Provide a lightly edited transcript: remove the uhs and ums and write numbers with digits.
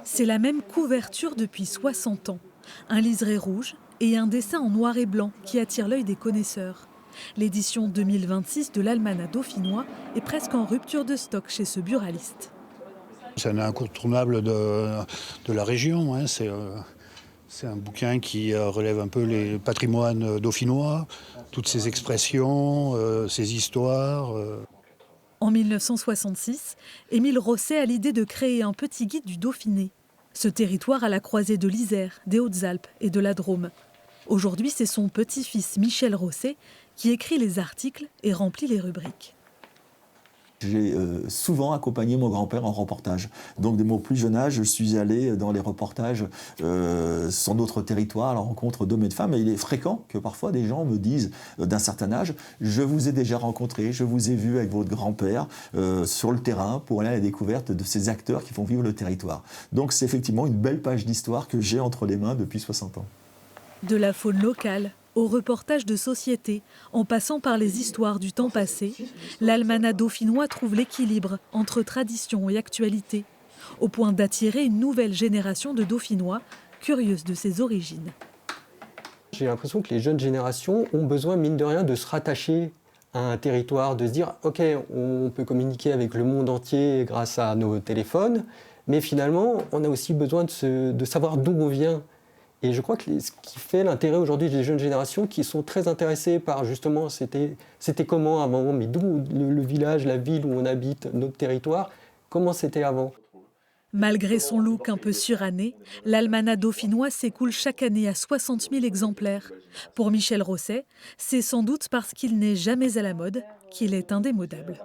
C'est la même couverture depuis 60 ans. Un liseré rouge et un dessin en noir et blanc qui attire l'œil des connaisseurs. L'édition 2026 de l'Almanach dauphinois est presque en rupture de stock chez ce buraliste. C'est un incontournable de la région. Hein. C'est un bouquin qui relève un peu les patrimoines dauphinois, toutes ses expressions, ses histoires. En 1966, Émile Rosset a l'idée de créer un petit guide du Dauphiné. Ce territoire à la croisée de l'Isère, des Hautes-Alpes et de la Drôme. Aujourd'hui, c'est son petit-fils Michel Rosset qui écrit les articles et remplit les rubriques. J'ai souvent accompagné mon grand-père en reportage. Donc, dès mon plus jeune âge, je suis allé dans les reportages sur notre territoire à la rencontre d'hommes et de femmes. Et il est fréquent que parfois des gens me disent d'un certain âge « Je vous ai déjà rencontré, je vous ai vu avec votre grand-père sur le terrain pour aller à la découverte de ces acteurs qui font vivre le territoire. » Donc, c'est effectivement une belle page d'histoire que j'ai entre les mains depuis 60 ans. De la faune locale aux reportages de société, en passant par les histoires du temps passé, l'Almanach dauphinois trouve l'équilibre entre tradition et actualité, au point d'attirer une nouvelle génération de dauphinois curieuse de ses origines. J'ai l'impression que les jeunes générations ont besoin, mine de rien, de se rattacher à un territoire, de se dire « Ok, on peut communiquer avec le monde entier grâce à nos téléphones, mais finalement, on a aussi besoin de savoir d'où on vient. » Et je crois que ce qui fait l'intérêt aujourd'hui des jeunes générations qui sont très intéressées par justement c'était comment avant, mais d'où le village, la ville où on habite, notre territoire, comment c'était avant. Malgré son look un peu suranné, l'Almanach dauphinois s'écoule chaque année à 60 000 exemplaires. Pour Michel Rosset, c'est sans doute parce qu'il n'est jamais à la mode qu'il est indémodable.